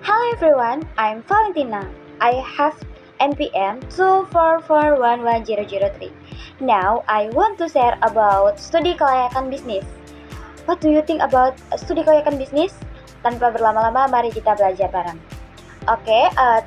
Hello everyone, I'm Valentina. I have NPM 244110003. Now, I want to share about studi kelayakan bisnis. What do you think about studi kelayakan bisnis? Tanpa berlama-lama, mari kita belajar bareng.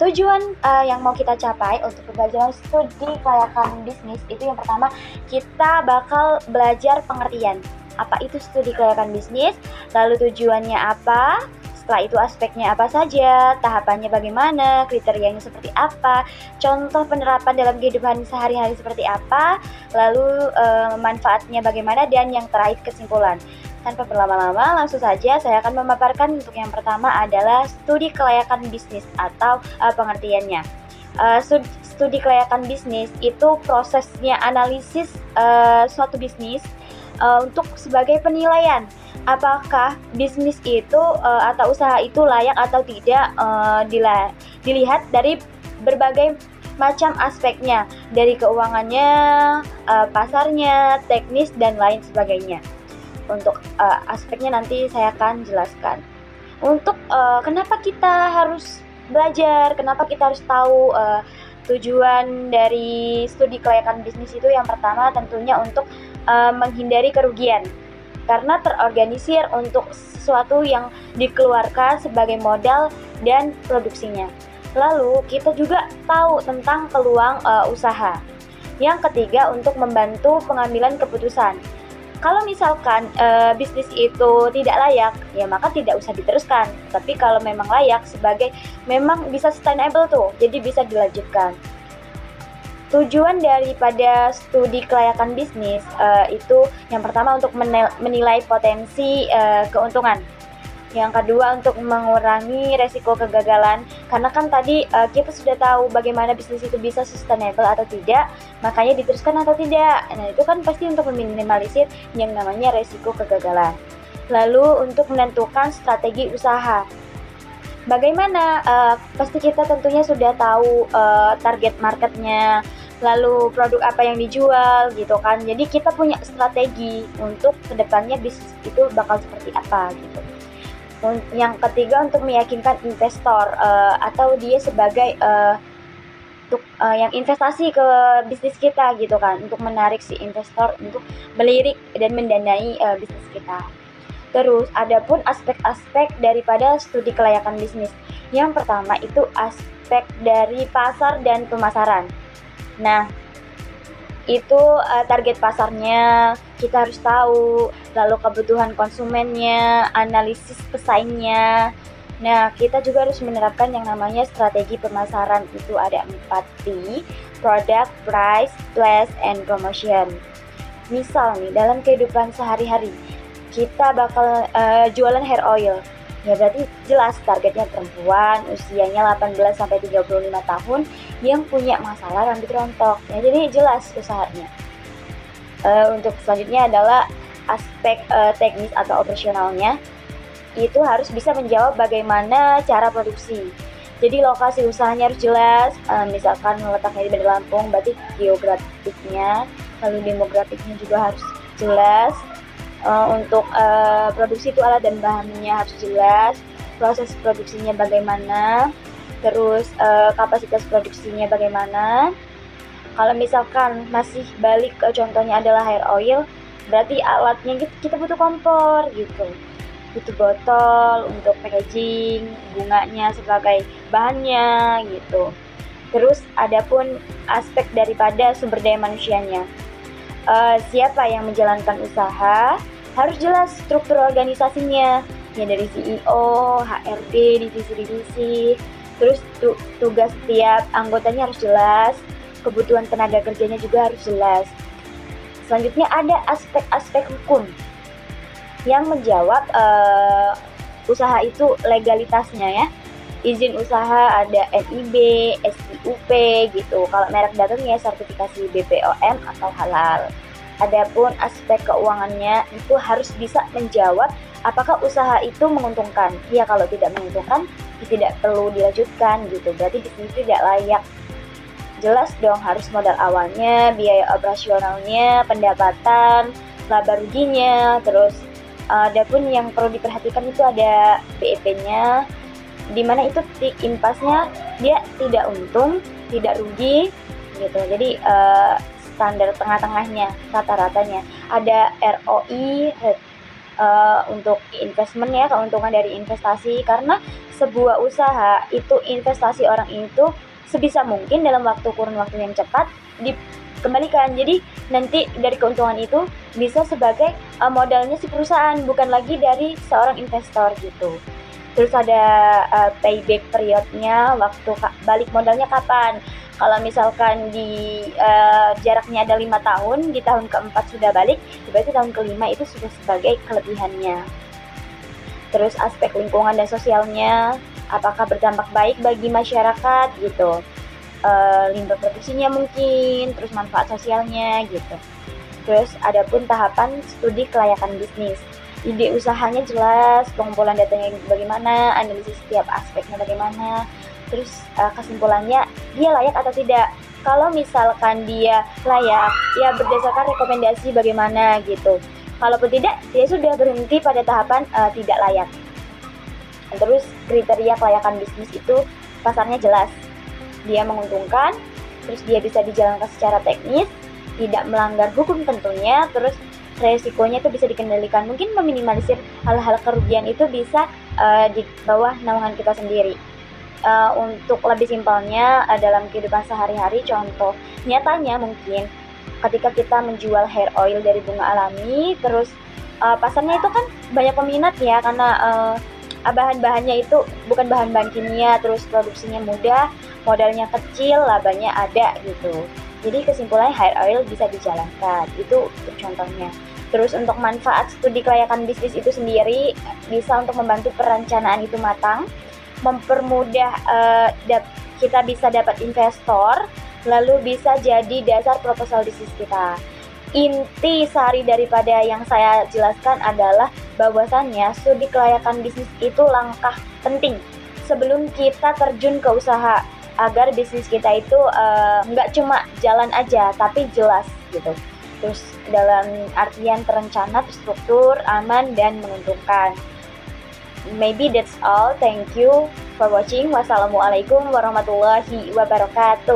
Tujuan yang mau kita capai untuk pembelajaran studi kelayakan bisnis itu yang pertama, kita bakal belajar pengertian. Apa itu studi kelayakan bisnis? Lalu tujuannya apa? Setelah itu aspeknya apa saja, tahapannya bagaimana, kriterianya seperti apa, contoh penerapan dalam kehidupan sehari-hari seperti apa, lalu manfaatnya bagaimana, dan yang terakhir kesimpulan. Tanpa berlama-lama, langsung saja saya akan memaparkan untuk yang pertama adalah studi kelayakan bisnis atau pengertiannya. Studi kelayakan bisnis itu prosesnya analisis suatu bisnis untuk sebagai penilaian apakah bisnis itu atau usaha itu layak atau tidak dilihat dari berbagai macam aspeknya, dari keuangannya, pasarnya, teknis, dan lain sebagainya. Untuk aspeknya nanti saya akan jelaskan. Untuk kenapa kita harus belajar, kenapa kita harus tahu tujuan dari studi kelayakan bisnis itu yang pertama tentunya untuk menghindari kerugian. Karena terorganisir untuk sesuatu yang dikeluarkan sebagai modal dan produksinya. Lalu kita juga tahu tentang peluang usaha. Yang ketiga untuk membantu pengambilan keputusan. Kalau misalkan bisnis itu tidak layak, ya maka tidak usah diteruskan. Tapi kalau memang layak memang bisa sustainable tuh, jadi bisa dilanjutkan. Tujuan daripada studi kelayakan bisnis itu yang pertama untuk menilai potensi keuntungan. Yang kedua untuk mengurangi resiko kegagalan. Karena kan tadi kita sudah tahu bagaimana bisnis itu bisa sustainable atau tidak, makanya diteruskan atau tidak. Nah itu kan pasti untuk meminimalisir yang namanya resiko kegagalan. Lalu untuk menentukan strategi usaha. Bagaimana? Pasti kita tentunya sudah tahu target marketnya, lalu produk apa yang dijual gitu kan. Jadi kita punya strategi untuk kedepannya bisnis itu bakal seperti apa gitu. Yang ketiga untuk meyakinkan investor atau dia sebagai yang investasi ke bisnis kita gitu kan, untuk menarik si investor untuk melirik dan mendanai bisnis kita. Terus adapun aspek-aspek daripada studi kelayakan bisnis. Yang pertama itu aspek dari pasar dan pemasaran. Nah, itu target pasarnya kita harus tahu, lalu kebutuhan konsumennya, analisis pesaingnya. Nah, kita juga harus menerapkan yang namanya strategi pemasaran. Itu ada 4P, product, price, place, and promotion. Misal nih, dalam kehidupan sehari-hari, kita bakal jualan hair oil. Ya berarti jelas targetnya perempuan, usianya 18-35 tahun yang punya masalah rambut rontok. Ya, jadi jelas usahanya. Untuk selanjutnya adalah aspek teknis atau operasionalnya. Itu harus bisa menjawab bagaimana cara produksi. Jadi lokasi usahanya harus jelas, misalkan letaknya di Bandar Lampung, berarti geografiknya, lalu demografiknya juga harus jelas. Untuk produksi itu alat dan bahannya harus jelas, proses produksinya bagaimana, terus kapasitas produksinya bagaimana. Kalau misalkan masih balik ke contohnya adalah hair oil, berarti alatnya kita butuh kompor gitu, butuh botol untuk packaging, bunganya sebagai bahannya gitu. Terus adapun aspek daripada sumber daya manusianya, siapa yang menjalankan usaha, harus jelas struktur organisasinya, ya dari CEO, HRD, divisi-divisi, terus tugas setiap anggotanya harus jelas, kebutuhan tenaga kerjanya juga harus jelas. Selanjutnya ada aspek-aspek hukum yang menjawab usaha itu legalitasnya ya. Izin usaha ada NIB, SIUP gitu. Kalau merek dagangnya sertifikasi BPOM atau halal. Adapun aspek keuangannya itu harus bisa menjawab apakah usaha itu menguntungkan. Ya kalau tidak menguntungkan, tidak perlu dilanjutkan gitu. Berarti bisnis tidak layak. Jelas dong harus modal awalnya, biaya operasionalnya, pendapatan, laba ruginya. Terus adapun yang perlu diperhatikan itu ada BEP-nya, dimana itu impasnya dia tidak untung, tidak rugi gitu. Jadi standar tengah-tengahnya, rata-ratanya ada ROI, untuk investment ya, keuntungan dari investasi. Karena sebuah usaha itu investasi orang itu sebisa mungkin dalam kurun waktu yang cepat dikembalikan. Jadi nanti dari keuntungan itu bisa sebagai modalnya si perusahaan, bukan lagi dari seorang investor gitu. Terus ada payback periodnya, waktu balik modalnya kapan. Kalau misalkan di jaraknya ada 5 tahun, di tahun keempat sudah balik, berarti tahun kelima itu sudah sebagai kelebihannya. Terus aspek lingkungan dan sosialnya, apakah berdampak baik bagi masyarakat gitu. Limbah produksinya mungkin, terus manfaat sosialnya gitu. Terus adapun tahapan studi kelayakan bisnis. Ide usahanya jelas, pengumpulan datanya bagaimana, analisis setiap aspeknya bagaimana, terus kesimpulannya dia layak atau tidak. Kalau misalkan dia layak, ya berdasarkan rekomendasi bagaimana gitu. Kalaupun tidak, dia sudah berhenti pada tahapan tidak layak. Terus kriteria kelayakan bisnis itu pasarnya jelas, dia menguntungkan, terus dia bisa dijalankan secara teknis, tidak melanggar hukum tentunya, terus resikonya itu bisa dikendalikan. Mungkin meminimalisir hal-hal kerugian itu bisa di bawah naungan kita sendiri. Untuk lebih simpelnya dalam kehidupan sehari-hari, contoh nyatanya mungkin ketika kita menjual hair oil dari bunga alami, terus pasarnya itu kan banyak peminat ya, karena bahan-bahannya itu bukan bahan-bahan kimia, terus produksinya mudah, modalnya kecil, labanya ada gitu. Jadi kesimpulannya hair oil bisa dijalankan, itu contohnya. Terus untuk manfaat studi kelayakan bisnis itu sendiri bisa untuk membantu perencanaan itu matang, mempermudah kita bisa dapat investor, lalu bisa jadi dasar proposal bisnis kita. Inti sari daripada yang saya jelaskan adalah bahwasannya studi kelayakan bisnis itu langkah penting sebelum kita terjun ke usaha, agar bisnis kita itu nggak cuma jalan aja tapi jelas gitu. Terus dalam artian terencana, terstruktur, aman, dan menguntungkan. Maybe that's all. Thank you for watching. Wassalamualaikum warahmatullahi wabarakatuh.